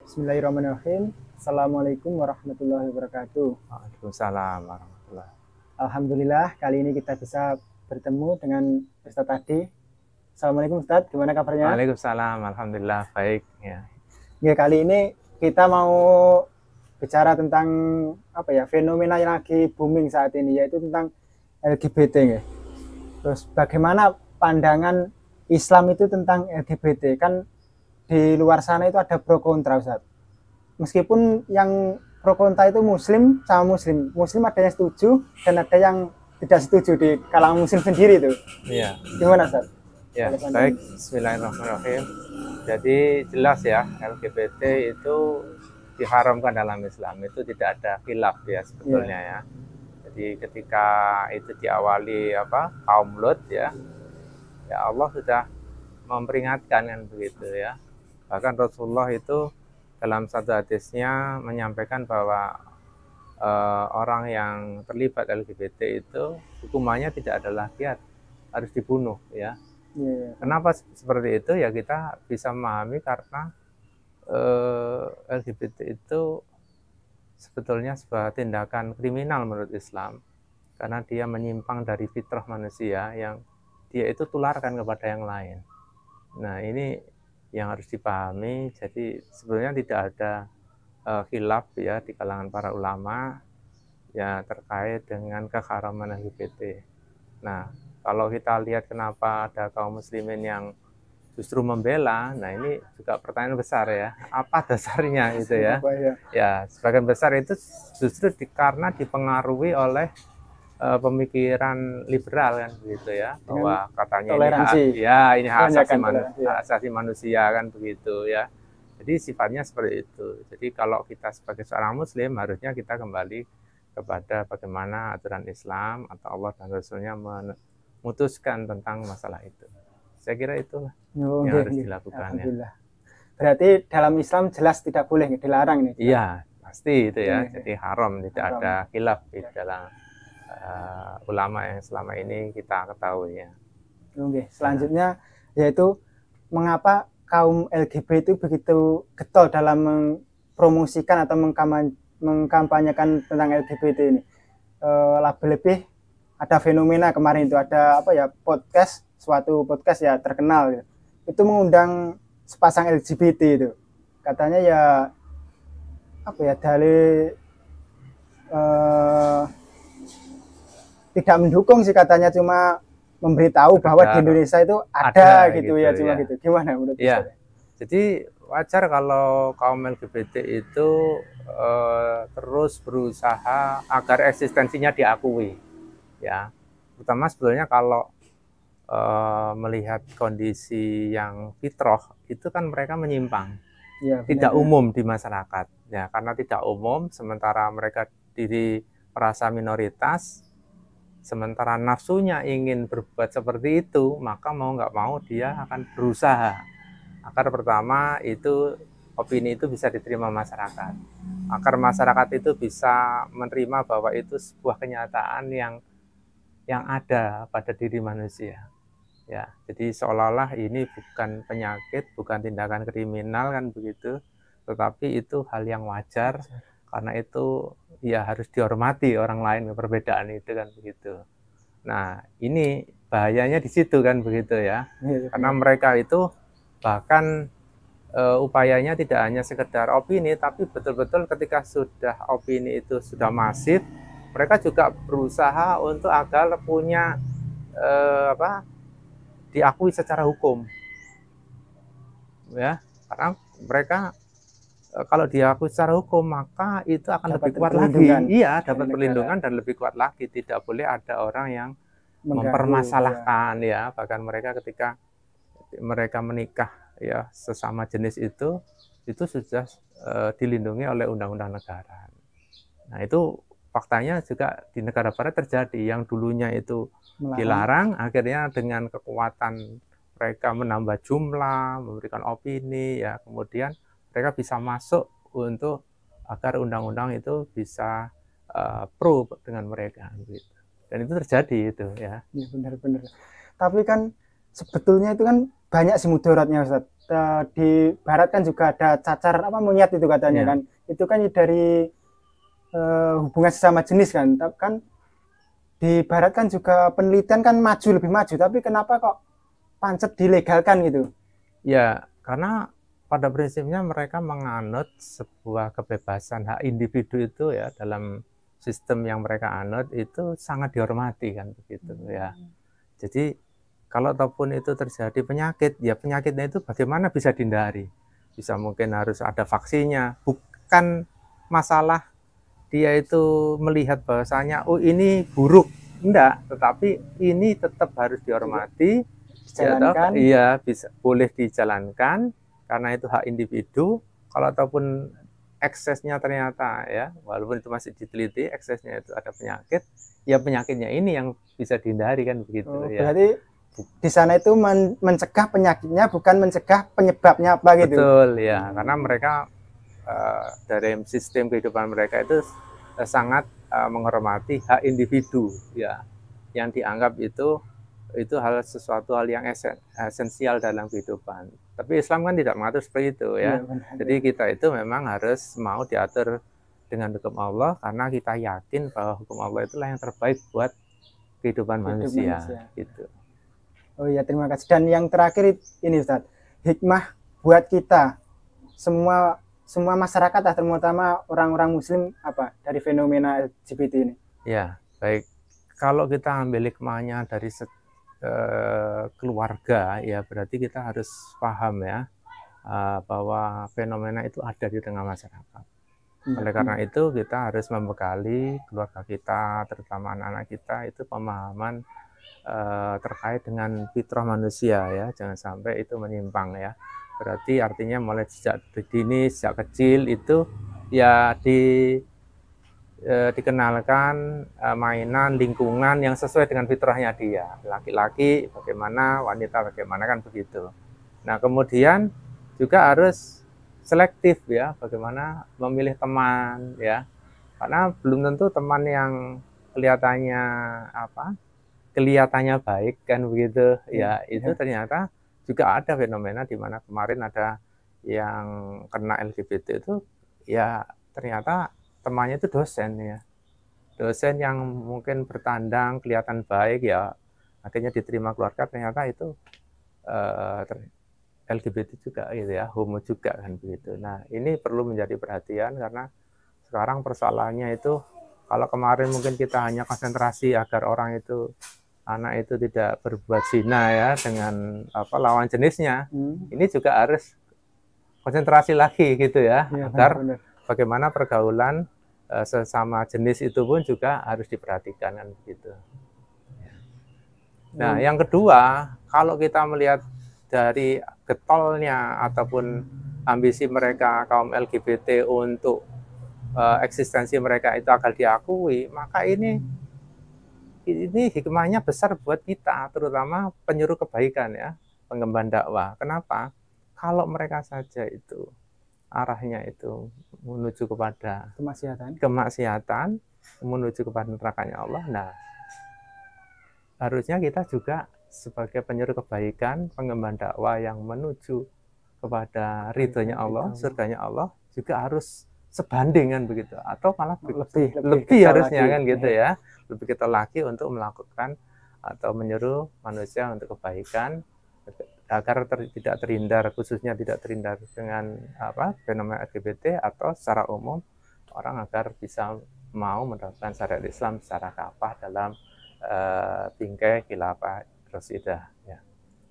Bismillahirrahmanirrahim. Assalamualaikum warahmatullahi wabarakatuh. Waalaikumsalam warahmatullahi. Alhamdulillah kali ini kita bisa bertemu dengan Ustadz Adi. Assalamualaikum Ustadz, gimana kabarnya? Waalaikumsalam, alhamdulillah baik ya. Ya, kali ini kita mau bicara tentang fenomena yang lagi booming saat ini, yaitu tentang LGBT ya. Terus bagaimana pandangan Islam itu tentang LGBT? Kan di luar sana itu ada pro kontra, Ustaz. Meskipun yang pro kontra itu muslim sama muslim. Muslim ada yang setuju dan ada yang tidak setuju di kalangan muslim sendiri itu. Iya. Gimana, Ustaz? Ya, baik. Bismillahirrahmanirrahim. Jadi jelas ya, LGBT itu diharamkan dalam Islam. Itu tidak ada khilaf ya sebetulnya ya. Jadi ketika itu diawali kaum Lut ya Allah sudah memperingatkan kan begitu ya. Bahkan Rasulullah itu dalam satu hadisnya menyampaikan bahwa orang yang terlibat LGBT itu hukumannya tidak ada lagi, harus dibunuh ya. Kenapa seperti itu ya, kita bisa memahami karena LGBT itu sebetulnya sebuah tindakan kriminal menurut Islam, karena dia menyimpang dari fitrah manusia yang dia itu tularkan kepada yang lain. Nah, ini yang harus dipahami. Jadi sebenarnya tidak ada khilaf ya di kalangan para ulama ya terkait dengan keharaman LGBT. Nah, kalau kita lihat kenapa ada kaum muslimin yang justru membela, nah ini juga pertanyaan besar ya, apa dasarnya itu ya? Ya, sebagian besar itu justru karena dipengaruhi oleh pemikiran liberal kan begitu ya, bahwa katanya ini hak asasi manusia kan begitu ya. Jadi sifatnya seperti itu. Jadi kalau kita sebagai seorang muslim harusnya kita kembali kepada bagaimana aturan Islam atau Allah dan Rasulnya memutuskan tentang masalah itu. Saya kira itulah yang harus dilakukan ya. Berarti dalam Islam jelas tidak boleh, dilarang nih. Iya, pasti itu ya. Jadi haram, tidak ada khilaf di dalam ulama yang selama ini kita ketahui ya. Oke, selanjutnya yaitu mengapa kaum LGBT itu begitu getol dalam mempromosikan atau mengkampanyekan tentang LGBT ini. Lebih ada fenomena kemarin itu ada suatu podcast ya terkenal gitu. Itu mengundang sepasang LGBT itu. Katanya ya dari tidak mendukung sih katanya, cuma memberitahu bahwa di Indonesia itu ada gitu ya, cuma gitu. Gimana menurut Anda? Jadi wajar kalau kaum LGBT itu terus berusaha agar eksistensinya diakui ya. Terutama sebetulnya kalau melihat kondisi yang fitrah itu kan mereka menyimpang ya, tidak umum di masyarakat ya, karena tidak umum sementara mereka diri merasa minoritas, sementara nafsunya ingin berbuat seperti itu, maka mau nggak mau dia akan berusaha agar pertama itu opini itu bisa diterima masyarakat, agar masyarakat itu bisa menerima bahwa itu sebuah kenyataan yang ada pada diri manusia ya. Jadi seolah-olah ini bukan penyakit, bukan tindakan kriminal kan begitu, tetapi itu hal yang wajar karena itu ya harus dihormati orang lain, perbedaan itu kan begitu. Nah, ini bahayanya di situ kan begitu ya, karena mereka itu bahkan upayanya tidak hanya sekedar opini, tapi betul-betul ketika sudah opini itu sudah masif, mereka juga berusaha untuk agar punya diakui secara hukum ya, karena mereka kalau diakui secara hukum maka itu akan lebih kuat lagi. Iya, dapat perlindungan dan lebih kuat lagi. Tidak boleh ada orang yang mempermasalahkan ya. Bahkan mereka ketika mereka menikah ya sesama jenis itu sudah dilindungi oleh undang-undang negara. Nah, itu faktanya juga di negara barat terjadi, yang dulunya itu dilarang, akhirnya dengan kekuatan mereka menambah jumlah, memberikan opini ya, kemudian mereka bisa masuk untuk agar undang-undang itu bisa pro dengan mereka gitu. Dan itu terjadi itu ya. Iya, benar-benar. Tapi kan sebetulnya itu kan banyak sih mudaratnya, Ustaz. di barat kan juga ada cacar apa monyet itu katanya Ya. kan. Itu kan dari hubungan sesama jenis kan. Kan di barat kan juga penelitian kan maju lebih maju, tapi kenapa kok pancet dilegalkan gitu? Ya, karena pada prinsipnya mereka menganut sebuah kebebasan hak individu itu ya dalam sistem yang mereka anut itu sangat dihormati kan begitu ya. Jadi kalau ataupun itu terjadi penyakit, ya penyakitnya itu bagaimana bisa dihindari? Bisa mungkin harus ada vaksinnya, bukan masalah dia itu melihat bahwasanya oh ini buruk, enggak, tetapi ini tetap harus dihormati. Dijalankan. Ya, iya bisa boleh dijalankan karena itu hak individu. Kalau ataupun eksesnya ternyata ya walaupun itu masih diteliti eksesnya itu ada penyakit, ya penyakitnya ini yang bisa dihindari kan begitu ya. Berarti di sana itu mencegah penyakitnya bukan mencegah penyebabnya apa gitu. Betul ya, karena mereka dari sistem kehidupan mereka itu sangat menghormati hak individu ya, yang dianggap itu sesuatu hal yang esensial dalam kehidupan. Tapi Islam kan tidak mengatur seperti itu ya. Jadi kita itu memang harus mau diatur dengan hukum Allah karena kita yakin bahwa hukum Allah itulah yang terbaik buat kehidupan manusia. Gitu. Oh iya, terima kasih. Dan yang terakhir ini Ustaz, hikmah buat kita semua masyarakat, terutama orang-orang Muslim apa dari fenomena LGBT ini? Ya, baik. Kalau kita ambil hikmahnya dari keluarga, ya berarti kita harus paham ya bahwa fenomena itu ada di tengah masyarakat. Oleh karena itu kita harus membekali keluarga kita, terutama anak-anak kita itu pemahaman terkait dengan fitrah manusia ya, jangan sampai itu menyimpang ya. Berarti artinya mulai sejak dini, sejak kecil itu ya dikenalkan mainan lingkungan yang sesuai dengan fitrahnya dia. Laki-laki bagaimana, wanita bagaimana kan begitu. Nah kemudian juga harus selektif ya, bagaimana memilih teman ya. Karena belum tentu teman yang kelihatannya baik kan begitu ya, itu ternyata juga ada fenomena di mana kemarin ada yang kena LGBT itu ya ternyata temannya itu dosen ya, dosen yang mungkin bertandang kelihatan baik ya, akhirnya diterima keluarga ternyata itu LGBT juga gitu ya, homo juga kan begitu. Nah ini perlu menjadi perhatian karena sekarang persoalannya itu kalau kemarin mungkin kita hanya konsentrasi agar orang itu anak itu tidak berbuat zina ya dengan lawan jenisnya, ini juga harus konsentrasi lagi gitu ya, agar bagaimana pergaulan sesama jenis itu pun juga harus diperhatikan kan begitu. Nah yang kedua, kalau kita melihat dari getolnya ataupun ambisi mereka kaum LGBT untuk eksistensi mereka itu akan diakui, maka ini hikmahnya besar buat kita, terutama penyuruh kebaikan ya, pengemban dakwah. Kenapa? Kalau mereka saja itu arahnya itu menuju kepada kemaksiatan, menuju kepada nerakanya Allah. Nah, harusnya kita juga sebagai penyuruh kebaikan, pengemban dakwah yang menuju kepada ridhonya Allah, surganya Allah, juga harus sebandingan begitu, atau malah lebih harusnya kan gitu ya, lebih kita lagi untuk melakukan atau menyuruh manusia untuk kebaikan agar tidak terhindar, khususnya tidak terhindar dengan fenomena LGBT atau secara umum orang agar bisa mau menerapkan syariat Islam secara kafah dalam bingkai khilafah Rasyidiyah ya.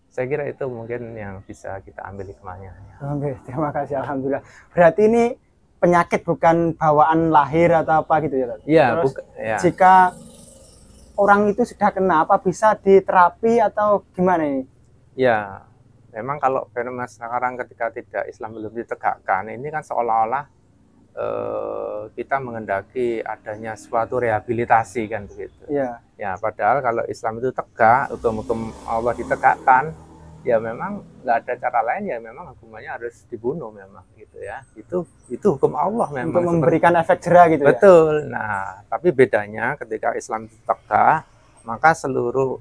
Saya kira itu mungkin yang bisa kita ambil hikmahnya. Oke, terima kasih, alhamdulillah. Berarti ini penyakit bukan bawaan lahir atau apa gitu ya? Iya. Jika orang itu sudah kena, apa bisa diterapi atau gimana ini? Ya, memang kalau fenomena sekarang ketika tidak Islam belum ditegakkan, ini kan seolah-olah kita menghendaki adanya suatu rehabilitasi kan begitu. Iya. Ya, padahal kalau Islam itu tegak, hukum-hukum Allah ditegakkan, ya memang nggak ada cara lain, ya memang hukumannya harus dibunuh memang gitu ya. Itu hukum Allah memang. Untuk memberikan efek jera gitu. Betul. Ya? Nah, tapi bedanya ketika Islam tegak, maka seluruh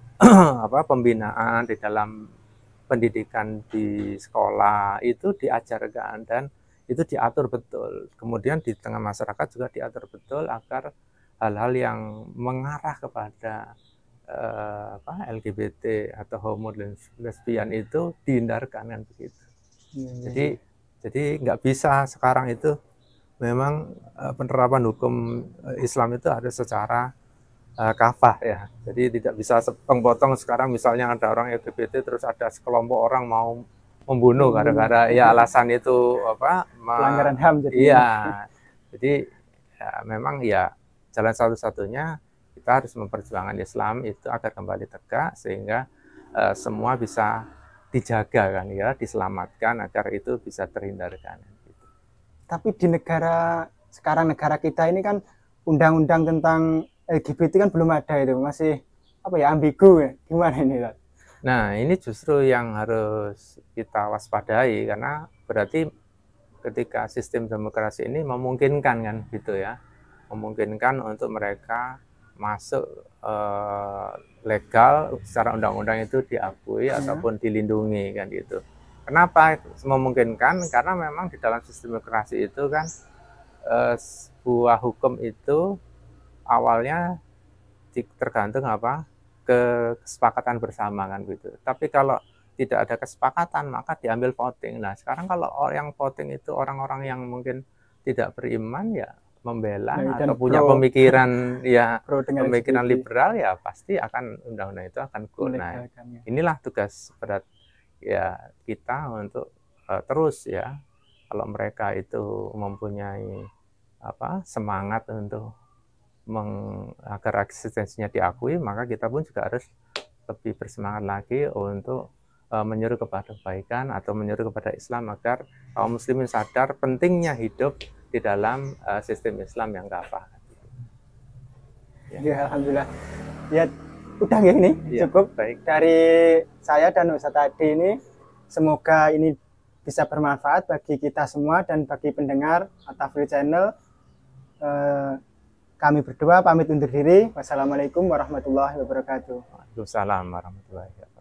pembinaan di dalam pendidikan di sekolah itu diajarkan dan itu diatur betul. Kemudian di tengah masyarakat juga diatur betul agar hal-hal yang mengarah kepada LGBT atau homo dan lesbian itu dihindarkan kan begitu. Jadi nggak bisa sekarang itu memang penerapan hukum Islam itu harus secara kafah ya. Jadi tidak bisa sepotong sekarang misalnya ada orang LGBT terus ada sekelompok orang mau membunuh gara-gara ya alasan itu pelanggaran HAM jadi. Iya. Jadi ya, memang ya jalan satu-satunya kita harus memperjuangkan Islam itu agar kembali tegak sehingga semua bisa dijaga kan ya, diselamatkan agar itu bisa terhindarkan. Gitu. Tapi di negara sekarang negara kita ini kan undang-undang tentang LGBT kan belum ada, itu masih ambigu ya, gimana ini Pak? Nah ini justru yang harus kita waspadai karena berarti ketika sistem demokrasi ini memungkinkan kan gitu ya, memungkinkan untuk mereka masuk legal secara undang-undang itu diakui ataupun dilindungi kan gitu. Kenapa memungkinkan? Karena memang di dalam sistem demokrasi itu kan sebuah hukum itu awalnya tergantung kesepakatan bersama kan gitu. Tapi kalau tidak ada kesepakatan maka diambil voting. Nah sekarang kalau yang voting itu orang-orang yang mungkin tidak beriman ya membela atau punya pemikiran ya pemikiran liberal ya pasti akan undang-undang itu akan go. Nah inilah tugas berat ya kita untuk terus ya kalau mereka itu mempunyai semangat untuk agar eksistensinya diakui, maka kita pun juga harus lebih bersemangat lagi untuk menyeru kepada kebaikan atau menyeru kepada Islam agar kaum muslimin sadar pentingnya hidup di dalam sistem Islam yang kafah. Ya, alhamdulillah. Ya, udah ya ini ya, cukup baik dari saya dan Ustadz Adi ini. Semoga ini bisa bermanfaat bagi kita semua dan bagi pendengar At-Tafsir Channel. Kami berdua pamit undur diri. Wassalamualaikum warahmatullahi wabarakatuh. Waalaikumsalam warahmatullahi wabarakatuh.